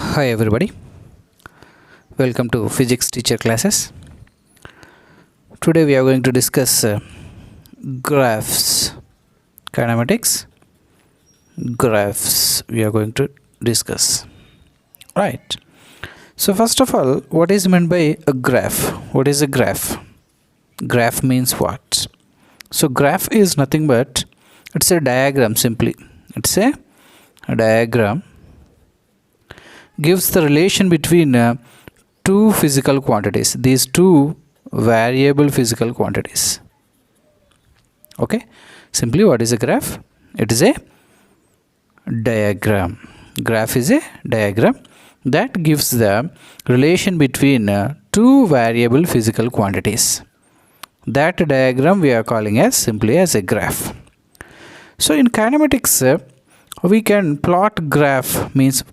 Hi everybody, welcome to physics teacher classes. Today we are going to discuss graphs, kinematics, graphs we are going to discuss. Right. So first of all, what is meant by a graph? What is a graph? Graph means what? So graph is nothing but it's a diagram simply. It's a diagram gives the relation between two physical quantities, these two variable physical quantities. Okay, simply what is a graph? It is a diagram. Graph is a diagram that gives the relation between two variable physical quantities. That diagram we are calling as simply as a graph. So in kinematics we can plot graph means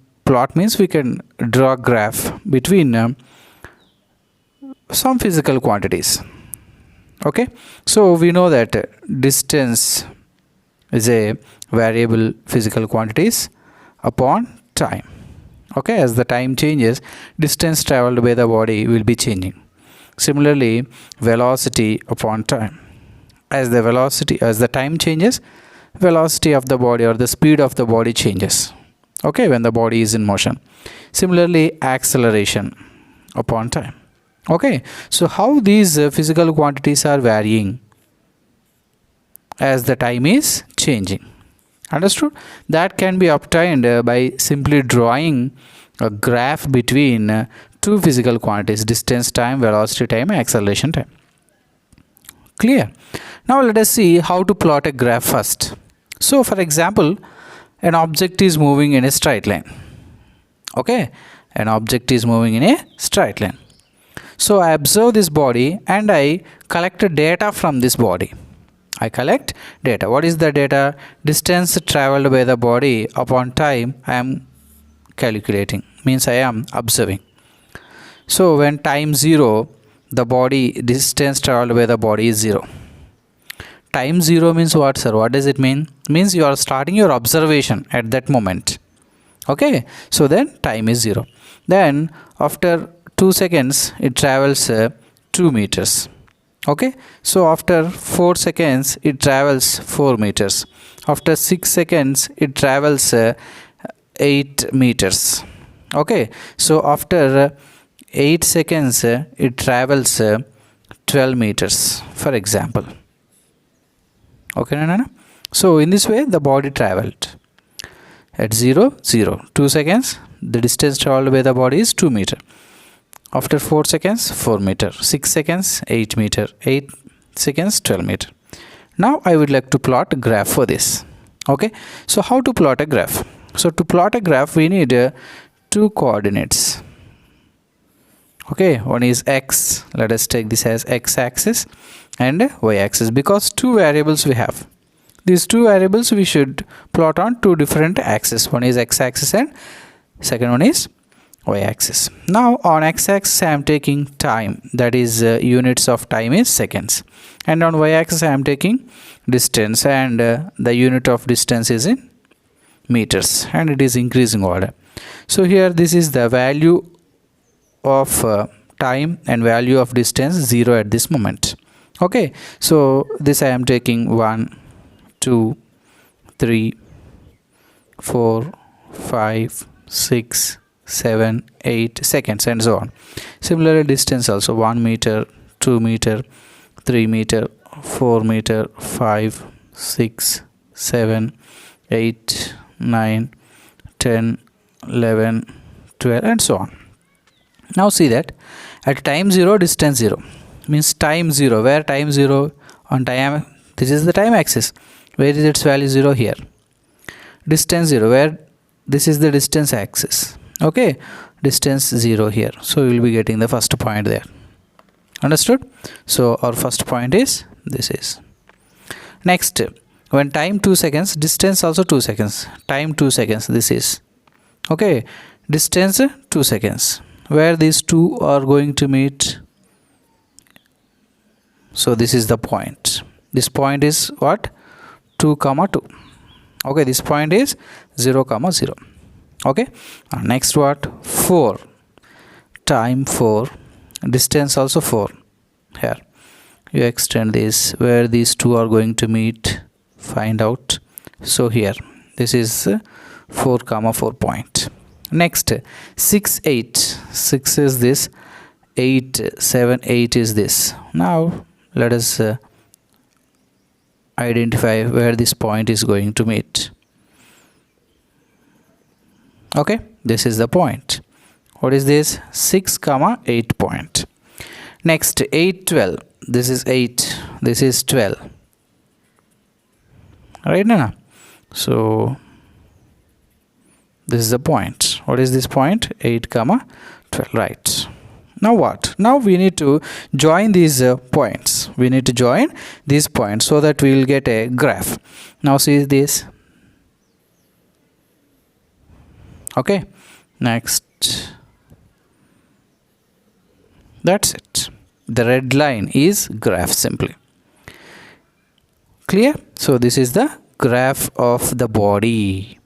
we can draw graph between some physical quantities. Okay, so we know that distance is a variable physical quantities upon time. Okay, as the time changes, distance traveled by the body will be changing. Similarly, velocity upon time, as the time changes, velocity of the body or the speed of the body changes. Okay, when the body is in motion. Similarly, acceleration upon time. Okay, so how these physical quantities are varying as the time is changing. Understood? That can be obtained by simply drawing a graph between two physical quantities: distance time, velocity time, acceleration time. Clear? Now let us see how to plot a graph first. So for example, an object is moving in a straight line. Okay, an object is moving in a straight line. So I observe this body and I collect data from this body. I collect data. What is the data? Distance traveled by the body upon time I am calculating, means I am observing. So when time 0, the body distance traveled by the body is 0. Time 0 means what, sir? What does it mean? Means you are starting your observation at that moment. Okay, so then time is 0. Then after 2 seconds it travels 2 meters. Okay, so after 4 seconds it travels 4 meters. After 6 seconds it travels 8 meters. Okay, so after 8 seconds it travels 12 meters, for example. Okay, no. So in this way the body traveled at 0, 0. 2 seconds the distance traveled by the body is 2 meter. After 4 seconds 4 meter. 6 seconds 8 meter. 8 seconds 12 meter. Now I would like to plot a graph for this. Okay, so how to plot a graph? So to plot a graph we need two coordinates. Okay, one is x, let us take this as x-axis, and y-axis, because two variables we have. These two variables we should plot on two different axes. One is x-axis and second one is y-axis. Now on x-axis I am taking time, that is units of time is seconds, and on y-axis I am taking distance, and the unit of distance is in meters, and it is increasing order. So here this is the value of time and value of distance 0 at this moment. Okay, so this I am taking 1, 2, 3, 4, 5, 6, 7, 8 seconds and so on. Similarly distance also 1 meter, 2 meter, 3 meter, 4 meter, 5, 6, 7, 8, 9, 10, 11, 12 and so on. Now see that at time 0 distance 0 means time 0, where time 0 on time, this is the time axis, where is its value 0? Here. Distance 0, where this is the distance axis. Okay, distance 0 here, so we will be getting the first point there. Understood? So our first point is this is. Next, when time 2 seconds, distance also 2 seconds, time 2 seconds, this is. Okay, distance 2 seconds, where these two are going to meet. So this is the point. This point is what? 2, 2. Okay, this point is 0, 0. Okay, next what? 4 time 4, distance also 4. Here you extend this, where these two are going to meet, find out. So here this is 4 comma 4 point. Next 6 8, 6 is this, 8 7 8 is this. Now let us identify where this point is going to meet. Okay, this is the point. What is this? 6 comma 8 point. Next 8 12, this is 8, this is 12, right now. So this is the point. What is this point? 8 comma 12, right. Now what? Now we need to join these points. We need to join these points so that we will get a graph. Now see this. Okay, next. That's it. The red line is graph simply. Clear? So this is the graph of the body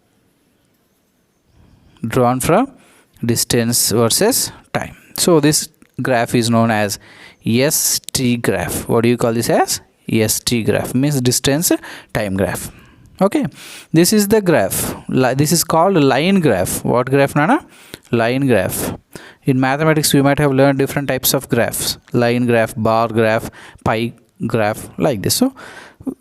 drawn from distance versus time. So this graph is known as ST graph. What do you call this as? ST graph means distance time graph. Okay, this is the graph. This is called line graph. What graph, Nana? Line graph. In mathematics we might have learned different types of graphs: line graph, bar graph, pie graph, like this. So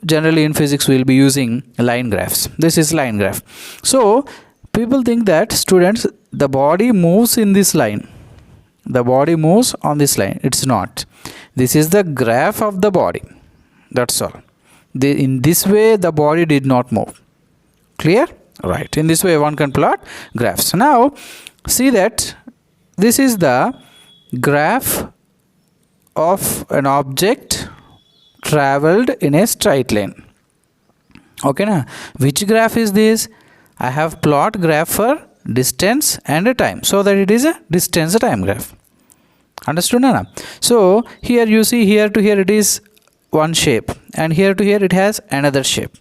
generally in physics we will be using line graphs. This is line graph. So people think that, students, the body moves in this line. The body moves on this line. It's not. This is the graph of the body. That's all. In this way the body did not move. Clear? Right. In this way one can plot graphs. Now see that this is the graph of an object traveled in a straight line. Okay, na? Which graph is this? I have plot graph for distance and a time, so that it is a distance time graph. Understood, na? So here you see, here to here it is one shape, and here to here it has another shape.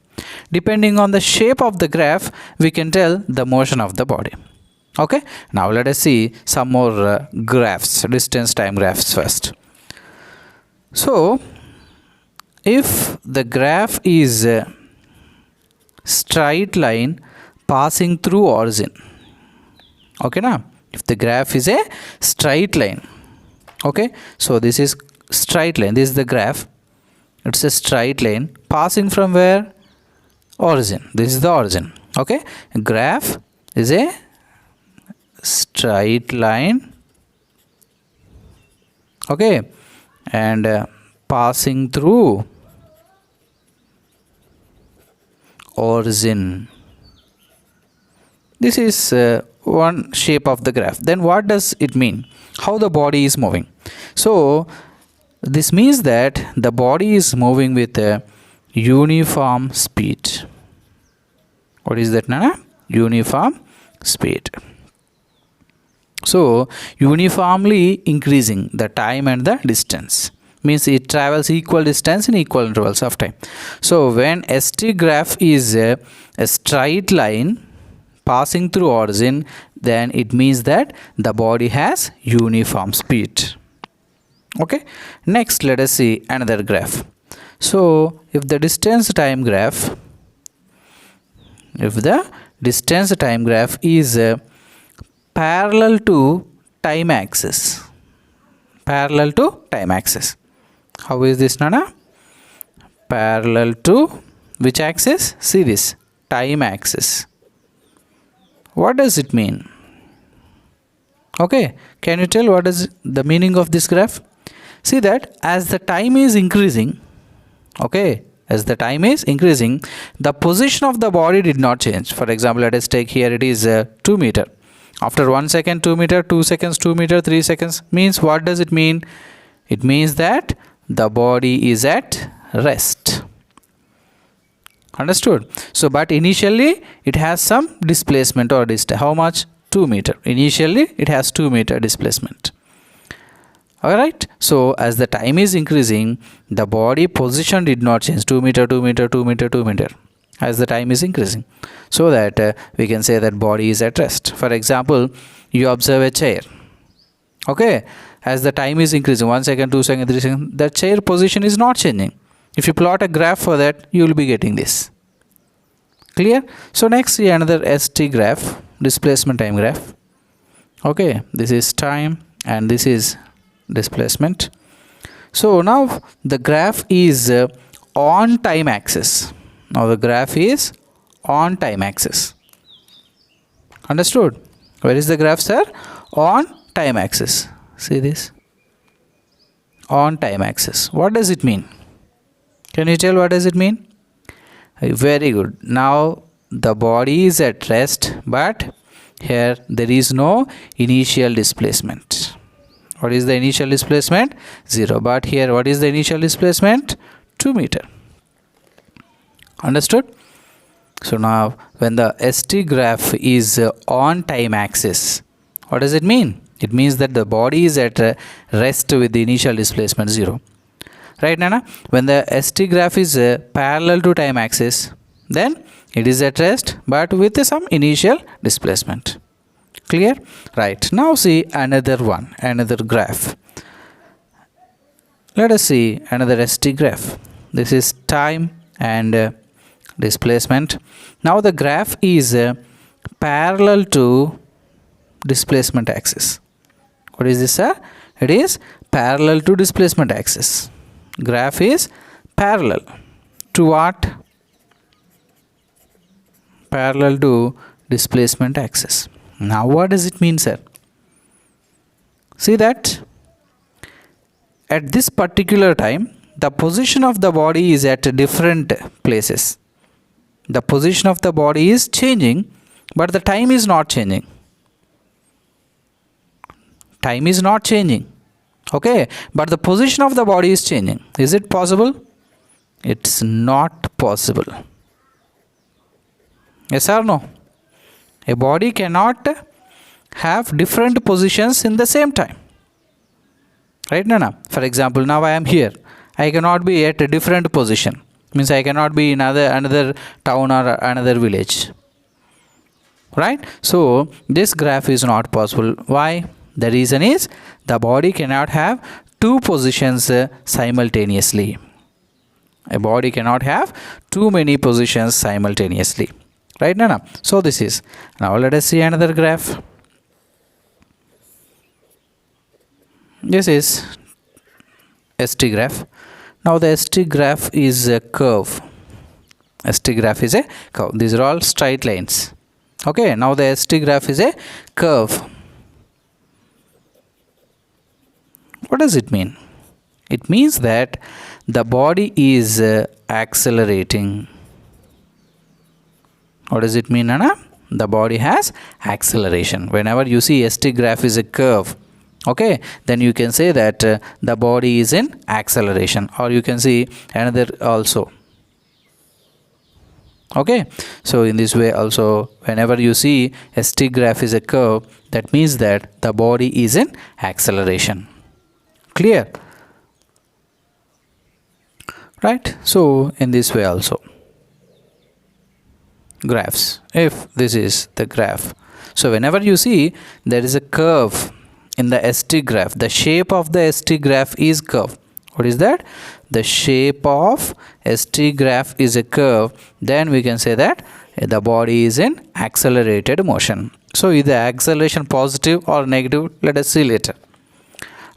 Depending on the shape of the graph we can tell the motion of the body. Okay, now let us see some more graphs, distance time graphs first. So if the graph is a straight line passing through origin, okay, now if the graph is a straight line, okay, so this is straight line, this is the graph. It's a straight line passing from where? Origin. This is the origin. Okay, graph is a straight line, okay, and passing through origin. This is one shape of the graph. Then what does it mean? How the body is moving? So this means that the body is moving with a uniform speed. What is that, Nana? Uniform speed. So uniformly increasing the time and the distance, means it travels equal distance in equal intervals of time. So when ST graph is a straight line passing through origin, then it means that the body has uniform speed. Okay, next let us see another graph. So if the distance time graph is parallel to time axis, how is this, Nana? Parallel to which axis? See this, time axis. What does it mean? Okay, can you tell what is the meaning of this graph? See that as the time is increasing, okay, as the time is increasing, the position of the body did not change. For example, let us take here, it is 2 meter. After 1 second 2 meter, 2 seconds 2 meter, 3 seconds, means what does it mean? It means that the body is at rest. Understood? So but initially it has some displacement or distance. How much? 2 meter. Initially it has 2 meter displacement. Alright, so as the time is increasing, the body position did not change. 2 meter, 2 meter, 2 meter, 2 meter. as the time is increasing, so that we can say that body is at rest. For example, you observe a chair. Okay, as the time is increasing, 1 second, 2 seconds, 3 seconds, the chair position is not changing. If you plot a graph for that, you will be getting this. Clear? So next, see another ST graph, displacement time graph. Okay, this is time and this is displacement. So now the graph is on time axis. Now the graph is on time axis. Understood? Where is the graph, sir? On time axis. See this? On time axis. What does it mean? Can you tell what does it mean? Very good. Now the body is at rest, but here there is no initial displacement. What is the initial displacement? 0. But here what is the initial displacement? 2 meter. Understood? So now when the ST graph is on time axis, what does it mean? It means that the body is at rest with the initial displacement 0. Right, Nana? When the ST graph is parallel to time axis, then it is at rest but with some initial displacement. Clear? Right. Now see another one, another graph. Let us see another ST graph. This is time and displacement. Now the graph is parallel to displacement axis. What is this, sir? It is parallel to displacement axis. Graph is parallel to what? Parallel to displacement axis. Now what does it mean, sir? See that at this particular time the position of the body is at different places. The position of the body is changing, but the time is not changing. Time is not changing. Okay, but the position of the body is changing. Is it possible? It's not possible. Yes or no? A body cannot have different positions in the same time. Right, Nana? For example, now I am here. I cannot be at a different position. Means I cannot be in another town or another village. Right? So this graph is not possible. Why? The reason is the body cannot have two positions simultaneously. A body cannot have too many positions simultaneously. Right, Nana? So this is. Now let us see another graph. This is ST graph. Now the ST graph is a curve. ST graph is a curve. These are all straight lines. Okay, now the ST graph is a curve. What does it mean? It means that the body is accelerating. What does it mean, Anna? The body has acceleration. Whenever you see ST graph is a curve, okay, then you can say that the body is in acceleration, or you can see another also. Okay, so in this way also, whenever you see ST graph is a curve, that means that the body is in acceleration. Clear? Right? So in this way also, graphs, if this is the graph, so whenever you see there is a curve in the ST graph, the shape of the ST graph is curve. What is that? The shape of ST graph is a curve. Then we can say that the body is in accelerated motion. So is the acceleration positive or negative? Let us see later.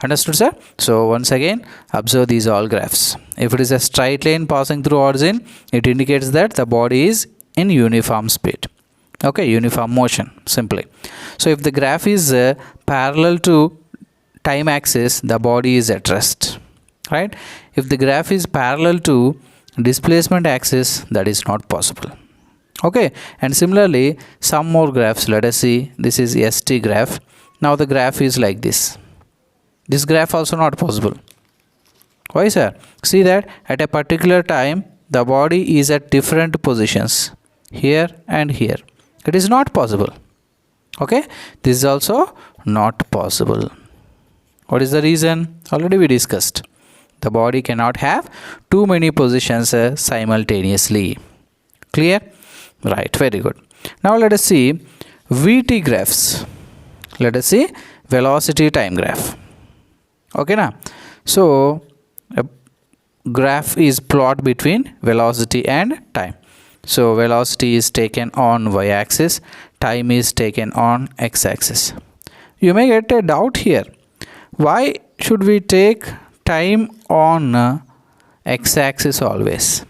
Understood, sir? So once again, observe these all graphs. If it is a straight line passing through origin, it indicates that the body is in uniform speed. Okay, uniform motion, simply. So if the graph is parallel to time axis, the body is at rest. Right? If the graph is parallel to displacement axis, that is not possible. Okay, and similarly, some more graphs. Let us see. This is ST graph. Now the graph is like this. This graph also not possible. Why, sir? See that at a particular time, the body is at different positions, here and here. It is not possible. Okay, this is also not possible. What is the reason? Already we discussed. The body cannot have too many positions simultaneously. Clear? Right, very good. Now let us see VT graphs. Let us see velocity time graph. Okay na? So a graph is plot between velocity and time. So velocity is taken on y-axis, time is taken on x-axis. You may get a doubt here. Why should we take time on x-axis always?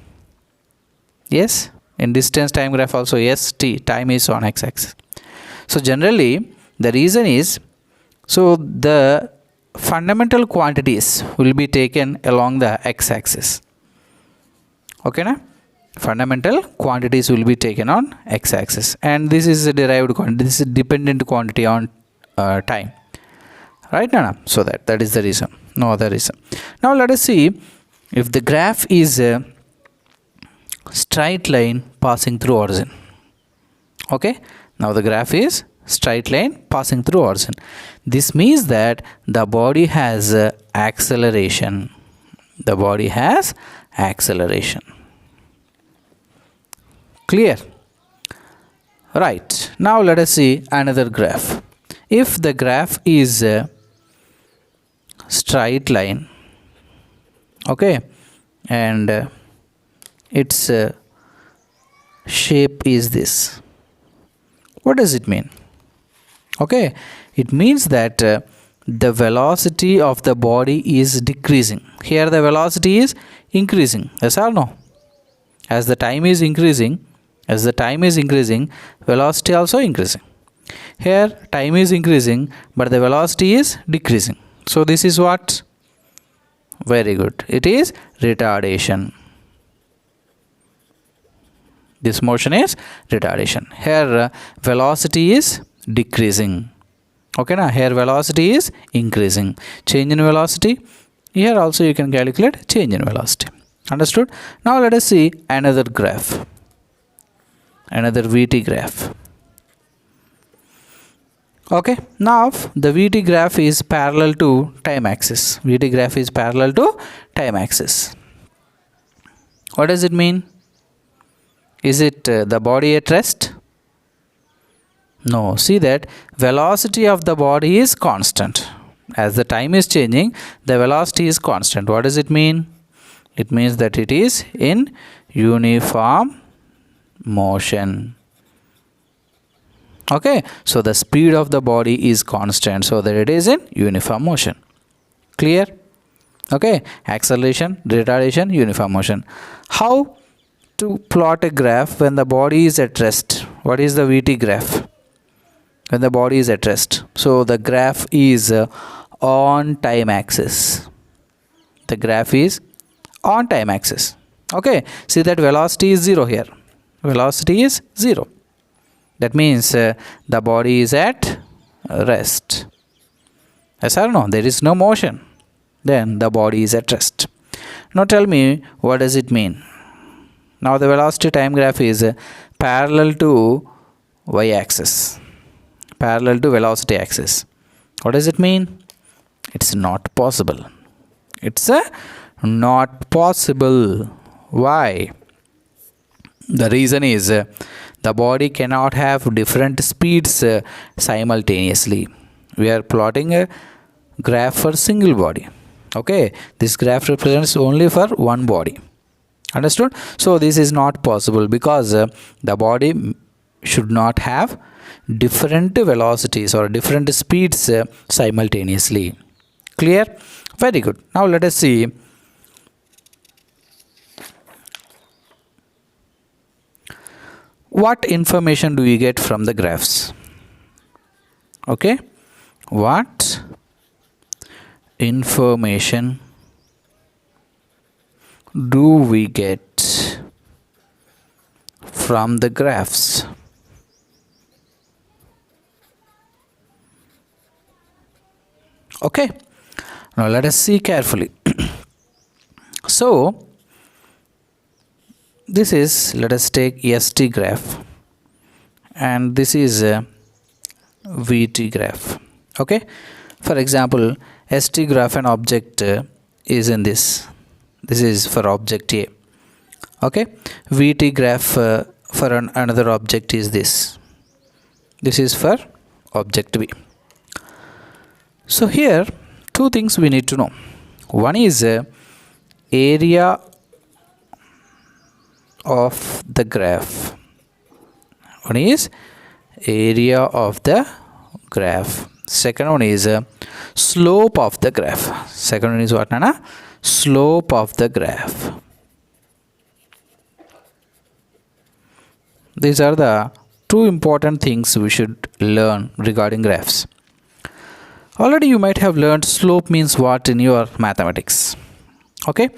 Yes, in distance time graph also, yes, time is on x-axis. So generally the reason is, so the fundamental quantities will be taken along the x-axis. Okay na? Fundamental quantities will be taken on x-axis, and this is a derived quantity, this is dependent quantity on time, right? So that is the reason, no other reason. Now let us see if the graph is a straight line passing through origin. Okay, now the graph is straight line passing through origin. This means that the body has acceleration. The body has acceleration. Clear? Right. Now let us see another graph. If the graph is a straight line, okay, and its shape is this, what does it mean? Okay, it means that the velocity of the body is decreasing. Here the velocity is increasing, yes or no? As the time is increasing, velocity also increasing. Here time is increasing, but the velocity is decreasing. So this is what? Very good. It is retardation. This motion is retardation. Here velocity is decreasing. Okay na? Here velocity is increasing. Change in velocity. Here also you can calculate change in velocity. Understood? Now let us see another graph. Another VT graph. Okay, now the VT graph is parallel to time axis. VT graph is parallel to time axis. What does it mean? Is it the body at rest? No, see that velocity of the body is constant. As the time is changing, the velocity is constant. What does it mean? It means that it is in uniform motion. Okay, so the speed of the body is constant, so that it is in uniform motion. Clear? Okay, acceleration, retardation, uniform motion. How to plot a graph when the body is at rest? What is the VT graph? When the body is at rest. So the graph is on time axis. The graph is on time axis. Okay, see that velocity is 0 here. Velocity is 0. That means the body is at rest. Yes or no? There is no motion. Then the body is at rest. Now tell me, what does it mean? Now the velocity time graph is parallel to y-axis. Parallel to velocity axis. What does it mean? It's not possible. It's not possible. Why? The reason is the body cannot have different speeds simultaneously. We are plotting a graph for single body. Okay, this graph represents only for one body. Understood? So this is not possible because the body should not have different velocities or different speeds simultaneously. Clear? Very good. Now let us see what information do we get from the graphs. Okay, what information do we get from the graphs? Okay, now let us see carefully. So this is, let us take St graph, and this is a VT graph. Okay, for example, St graph and object is in this. This is for object A. Okay, VT graph for another object is this. This is for object B. So here two things we need to know. One is area of the graph. One is area of the graph. Second one is slope of the graph. Second one is what, Nana? Slope of the graph. These are the two important things we should learn regarding graphs. Already you might have learned slope means what in your mathematics. Okay?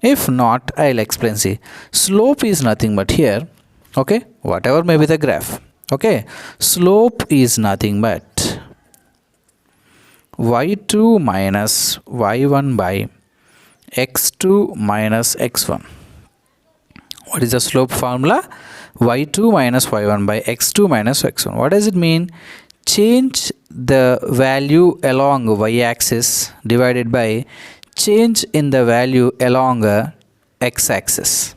If not, I'll explain. See, slope is nothing but here, okay, whatever may be the graph, okay, slope is nothing but y2 minus y1 by x2 minus x1. What is the slope formula? y2 minus y1 by x2 minus x1. What does it mean? Change the value along y-axis divided by change in the value along x-axis.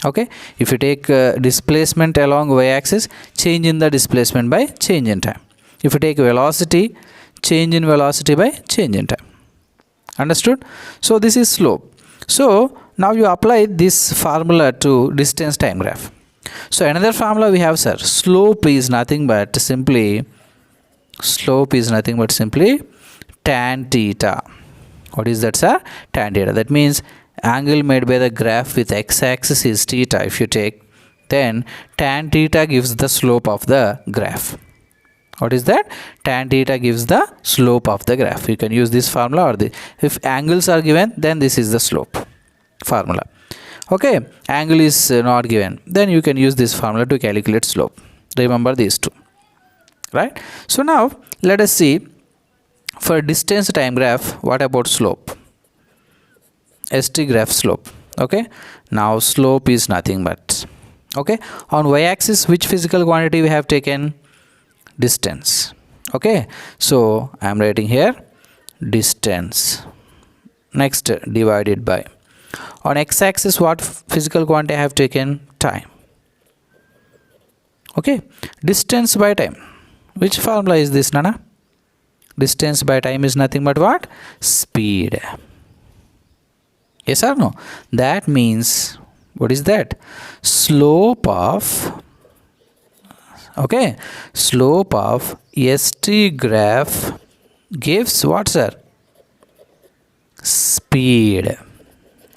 Okay, if you take displacement along y-axis, change in the displacement by change in time. If you take velocity, change in velocity by change in time. Understood? So this is slope. So now you apply this formula to distance time graph. So another formula we have, sir. Slope is nothing but simply tan theta. What is that, sir? Tan theta. That means angle made by the graph with x-axis is theta. If you take, then tan theta gives the slope of the graph. What is that? Tan theta gives the slope of the graph. You can use this formula, or if angles are given, then this is the slope formula. Okay, angle is not given, then you can use this formula to calculate slope. Remember these two, right? So now let us see, for distance time graph, what about slope? Esta graph slope. Okay, now slope is nothing but, okay, on y-axis which physical quantity we have taken? Distance. Okay, so I am writing here distance, next divided by, on x-axis what physical quantity I have taken? Time. Okay, distance by time, which formula is this, Nana? Distance by time is nothing but what? Speed. Yes or no? That means, what is that? Slope of, okay, slope of Esta graph gives what, sir? Speed.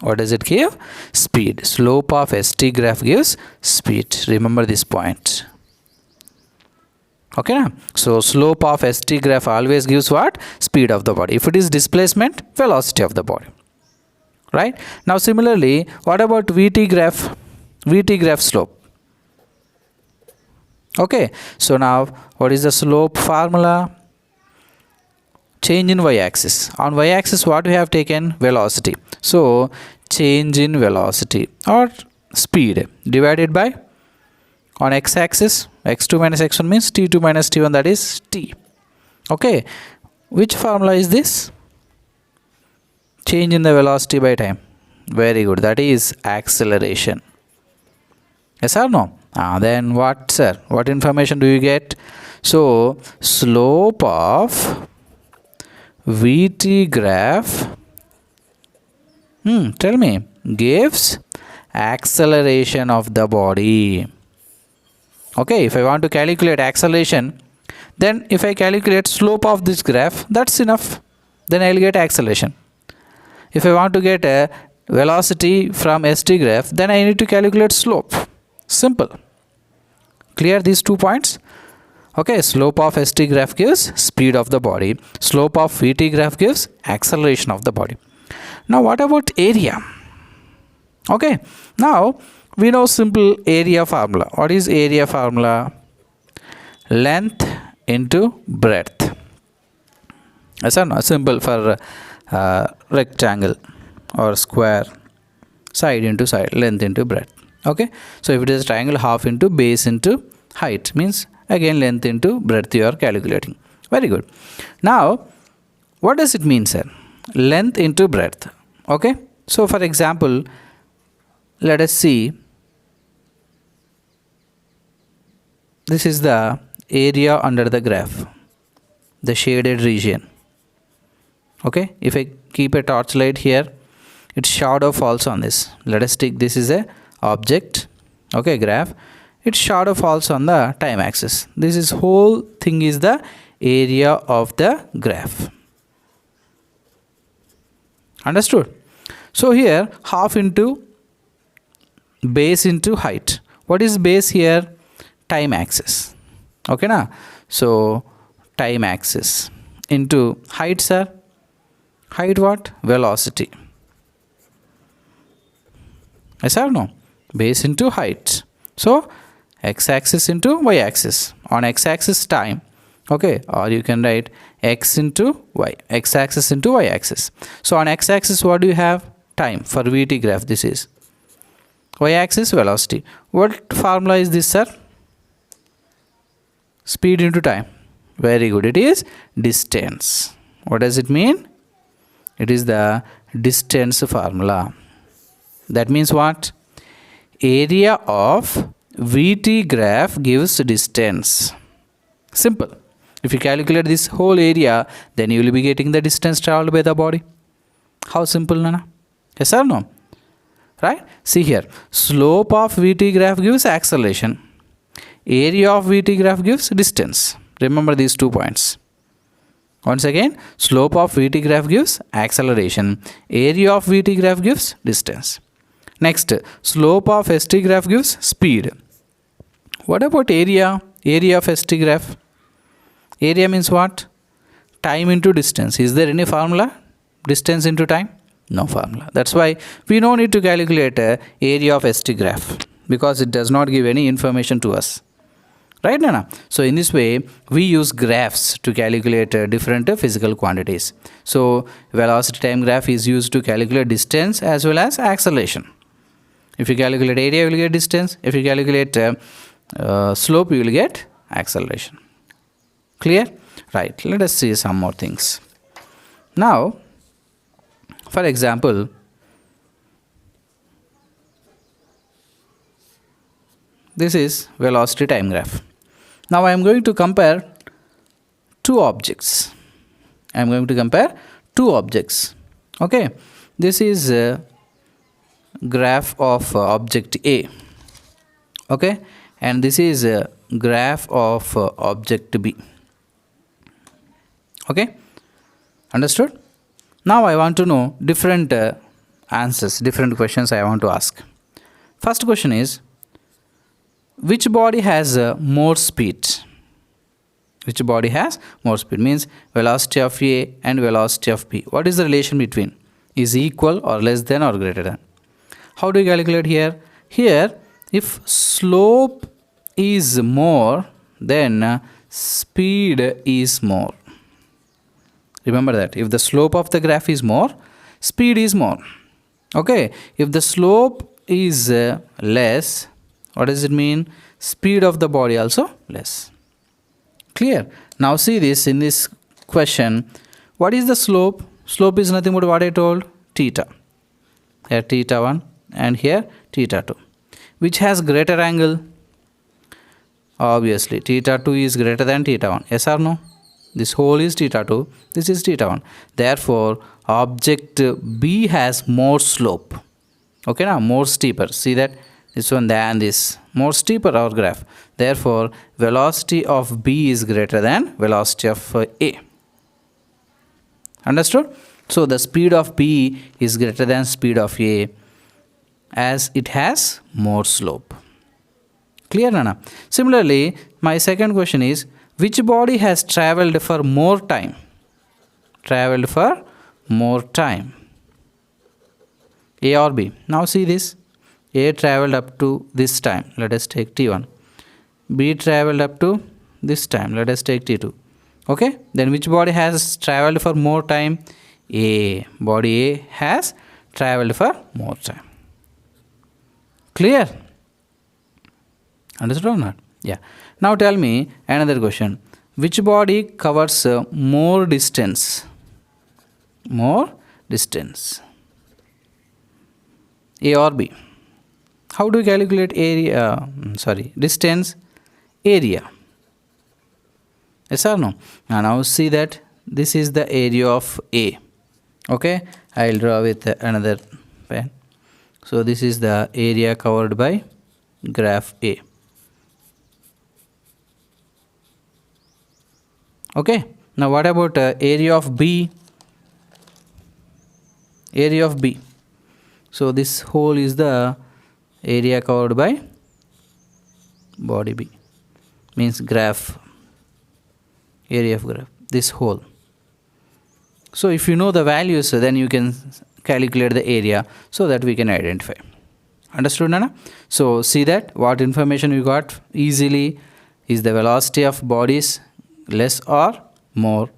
What does it give? Speed. Slope of Esta graph gives speed. Remember this point. Okay, na? So slope of Esta graph always gives what? Speed of the body. If it is displacement, velocity of the body. Right? Now similarly, what about VT graph? VT graph slope. Okay, so now what is the slope formula? Change in y-axis. On y-axis what we have taken? Velocity. So change in velocity or speed divided by, on x-axis x2 minus x1 means t2 minus t1, that is t. Okay, which formula is this? Change in the velocity by time. Very good, that is acceleration. Yes or no? Then what, sir? What information do you get? So slope of VT graph, tell me, gives acceleration of the body. Okay, if I want to calculate acceleration, then if I calculate slope of this graph, that's enough. Then I'll get acceleration. If I want to get a velocity from Esta graph, then I need to calculate slope. Simple. Clear these 2 points? Okay, slope of Esta graph gives speed of the body. Slope of VT graph gives acceleration of the body. Now what about area? Okay, now we know simple area formula. What is area formula? Length into breadth. Yes or no? Simple for rectangle or square, side into side, length into breadth. Okay, so if it is a triangle, half into base into height, means again length into breadth you are calculating. Very good. Now what does it mean, sir? Length into breadth. Okay, so for example, let us see this is the area under the graph, the shaded region. Okay, if I keep a torchlight here, its shadow falls on this. Let us take this is a object, okay, graph. Its shadow falls on the time axis. This is whole thing is the area of the graph. Understood? So here half into base into height. What is base here? Time axis. Okay na? So time axis into height, sir. Height what? Velocity. Yes or no? Base into height. So x-axis into y-axis. On x-axis time. Okay, or you can write x into y. X-axis into y-axis. So on x-axis what do you have? Time. For VT graph this is. Y-axis velocity. What formula is this, sir? Speed into time. Very good. It is distance. What does it mean? It is the distance formula. That means what? Area of VT graph gives distance. Simple. If you calculate this whole area, then you will be getting the distance traveled by the body. How simple, Nana? Yes or no? Right? See here. Slope of VT graph gives acceleration. Area of VT graph gives distance. Remember these 2 points. Once again, slope of VT graph gives acceleration. Area of VT graph gives distance. Next, slope of ST graph gives speed. What about area? Area of ST graph. Area means what? Time into distance. Is there any formula? Distance into time? No formula. That's why we don't need to calculate area of ST graph because it does not give any information to us. Right, Nana? So in this way, we use graphs to calculate different physical quantities. So velocity time graph is used to calculate distance as well as acceleration. If you calculate area, you will get distance. If you calculate slope, you will get acceleration. Clear? Right. Let us see some more things. Now, for example, this is velocity time graph. Now I am going to compare two objects. Okay. This is a graph of object A. Okay. And this is a graph of object B. Okay. Understood? Now I want to know different answers, different questions I want to ask. First question is, which body has more speed? Which body has more speed? Means velocity of A and velocity of B. What is the relation between? Is equal or less than or greater than? How do you calculate here? Here, if slope is more, then speed is more. Remember that. If the slope of the graph is more, speed is more. Okay. If the slope is less, what does it mean? Speed of the body also less. Clear? Now see this in this question. What is the slope? Slope is nothing but what I told? Theta. Here theta 1 and here theta 2. Which has greater angle? Obviously theta 2 is greater than theta 1. Yes or no? This whole is theta 2. This is theta 1. Therefore, object B has more slope. Okay, now more steeper. See that? This one than this. More steeper our graph. Therefore, velocity of B is greater than velocity of A. Understood? So, the speed of B is greater than speed of A as it has more slope. Clear, Nana? Similarly, my second question is, which body has traveled for more time? Traveled for more time. A or B? Now see this. A traveled up to this time. Let us take T1. B traveled up to this time. Let us take T2. Okay? Then which body has traveled for more time? A. Body A has traveled for more time. Clear? Understood or not? Yeah. Now tell me another question. Which body covers more distance? More distance. A or B? How do you calculate area? Distance? area. Yes or no? Now see that this is the area of A. Okay, I will draw with another pen. So this is the area covered by graph A. Okay, now what about area of B? Area of B. So this whole is the area covered by body B, means graph, area of graph, this whole. So if you know the values, then you can calculate the area so that we can identify. Understood, Nana? So see that what information you got easily is the velocity of bodies less or more.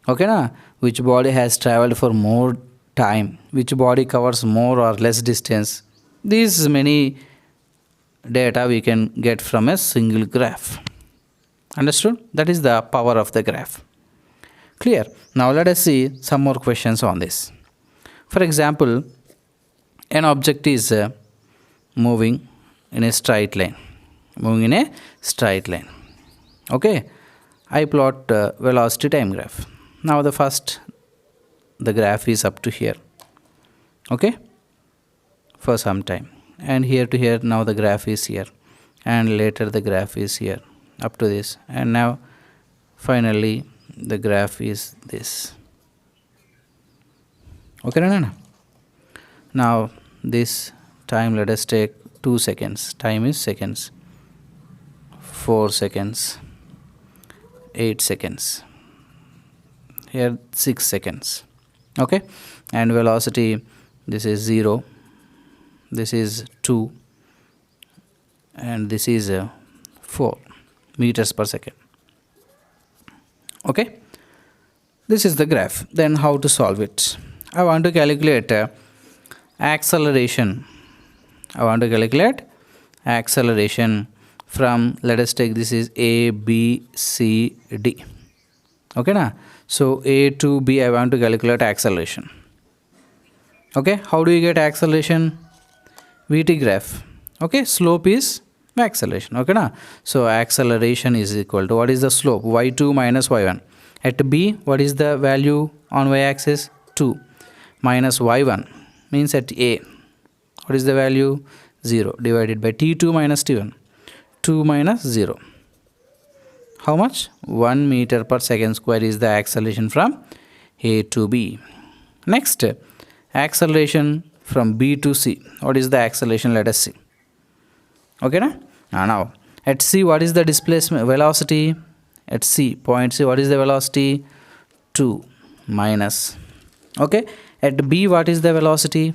Okay, na? Which body has traveled for more time, which body covers more or less distance. These many data we can get from a single graph. Understood? That is the power of the graph. Clear? Now let us see some more questions on this. For example, an object is moving in a straight line. Okay, I plot velocity time graph. Now the graph is up to here. Okay, for some time, and here to here. Now the graph is here, and later the graph is here up to this, and now finally the graph is this. Okay, Nana? Now this time, let us take 2 seconds. Time is seconds. 4 seconds, 8 seconds, here 6 seconds. Okay, and velocity, this is 0, this is 2, and this is 4 meters per second. Okay, this is the graph. Then how to solve it? I want to calculate acceleration. From, let us take, this is A, B, C, D. Okay, na? So A to B, I want to calculate acceleration. Okay, how do you get acceleration? VT graph. Okay, slope is acceleration. Okay, na? So acceleration is equal to, what is the slope? y2 minus y1. At B, what is the value on y-axis? 2 minus y1 means at A, what is the value? 0 divided by t2 minus t1. 2 minus 0. How much? 1 meter per second square is the acceleration from A to B. Next, acceleration from B to C. What is the acceleration? Let us see. Okay, na? Now, at C, what is the displacement velocity? At C, point C, what is the velocity? 2 minus. Okay, at B, what is the velocity?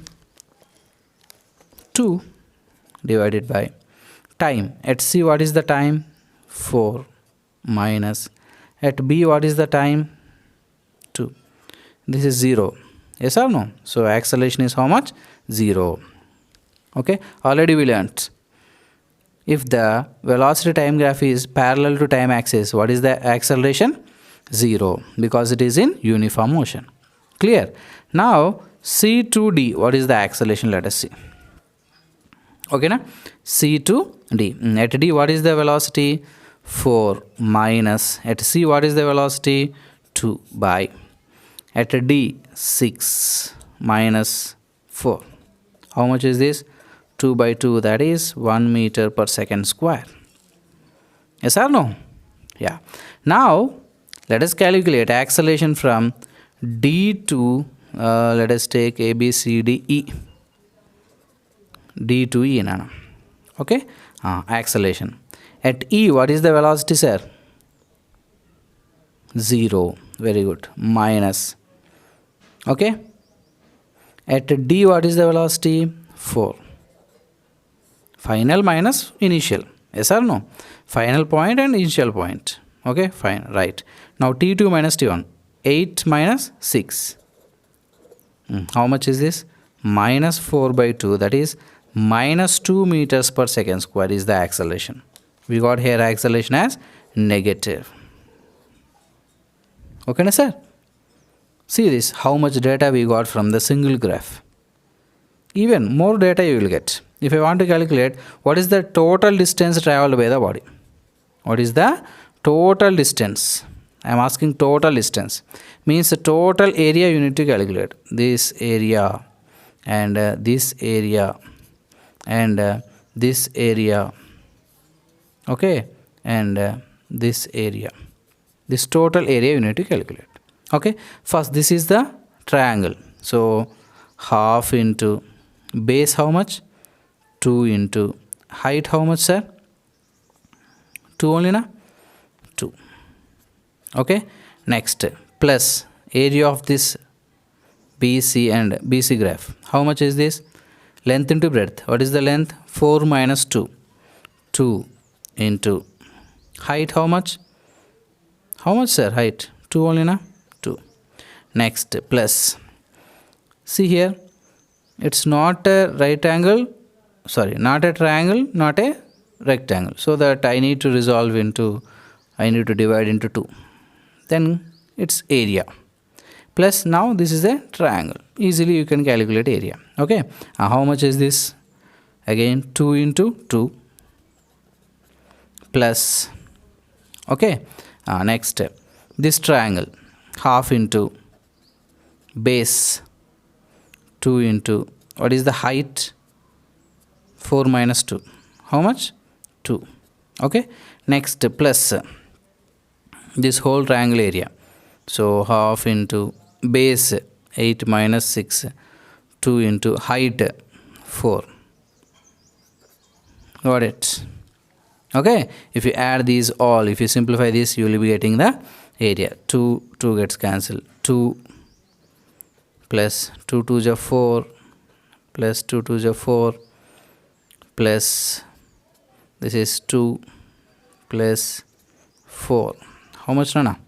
2 divided by time. At C, what is the time? 4 minus. At B, what is the time? 2. This is 0. Yes or no? So acceleration is how much? 0. Okay, already we learnt. If the velocity time graph is parallel to time axis, what is the acceleration? 0, because it is in uniform motion. Clear? Now C to D, what is the acceleration? Let us see. Okay, na? C to D. At D, what is the velocity? 4 minus. At C, what is the velocity? 2 by. At D, 6 minus 4. How much is this? 2 by 2, that is 1 meter per second square. Yes or no? Yeah. Now, let us calculate acceleration from D to, let us take A, B, C, D, E. D to E, Nana. Okay? Acceleration. At E, what is the velocity, sir? 0. Very good. Minus. Okay? At D, what is the velocity? 4. Final minus initial. Yes or no? Final point and initial point. Okay? Fine. Right. Now T2 minus T1. 8 minus 6. How much is this? Minus 4 by 2. That is minus 2 meters per second square is the acceleration. We got here acceleration as negative. Okay, na, sir? See this, how much data we got from the single graph. Even more data you will get. If I want to calculate what is the total distance traveled by the body. What is the total distance? I am asking total distance. Means the total area you need to calculate. This area and this area and this area. Okay, and this area. This total area you need to calculate. Okay, first this is the triangle. So half into base how much? 2 into height how much, sir? 2 only, na? 2. Okay, next plus area of this BC and BC graph. How much is this? Length into breadth. What is the length? 4 minus 2. 2 into height how much? How much, sir? Height 2 only, na? 2. Next plus. See here, it's not a right angle, sorry, not a triangle, not a rectangle. So that I need to divide into 2. Then it's area. Plus now this is a triangle. Easily you can calculate area. Okay. How much is this? Again 2 into 2 plus. Okay. Next this triangle, half into base 2 into what is the height? 4 minus 2. How much? 2. Okay. Next plus this whole triangle area. So half into base 8 minus 6. 2 into height 4. Got it? Okay. If you add these all, if you simplify this, you will be getting the area. 2 gets cancelled. 2 plus 2 2s are 4 plus 2 2s are 4 plus this is 2 plus 4. How much, Nana?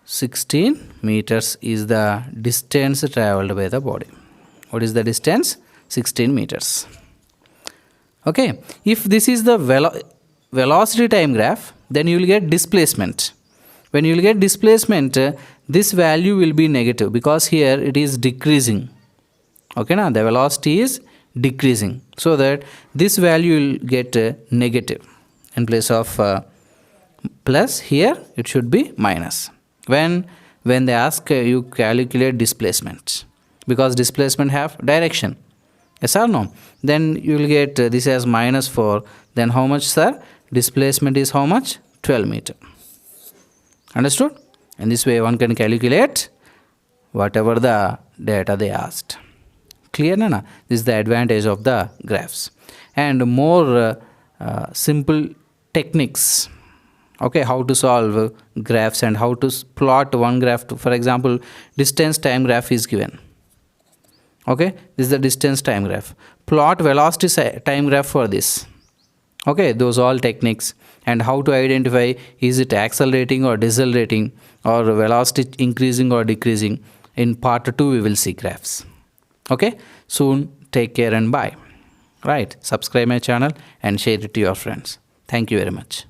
16 meters is the distance traveled by the body. What is the distance? 16 meters. Okay. If this is the velocity time graph, then you will get displacement. When you will get displacement, this value will be negative because here it is decreasing. Okay, now the velocity is decreasing, so that this value will get negative in place of plus. Here it should be minus when they ask you calculate displacement, because displacement have direction. Yes or no? Then you will get this as minus 4. Then how much, sir? Displacement is how much? 12 meter. Understood? In this way one can calculate whatever the data they asked. Clear, Nana? This is the advantage of the graphs. And more simple techniques. Okay, how to solve graphs and how to plot one graph. For example, distance time graph is given. Okay, this is the distance time graph. Plot velocity time graph for this. Okay, those all techniques. And how to identify, is it accelerating or decelerating, or velocity increasing or decreasing. In part 2 we will see graphs. Okay, soon. Take care and bye. Right, subscribe my channel and share it to your friends. Thank you very much.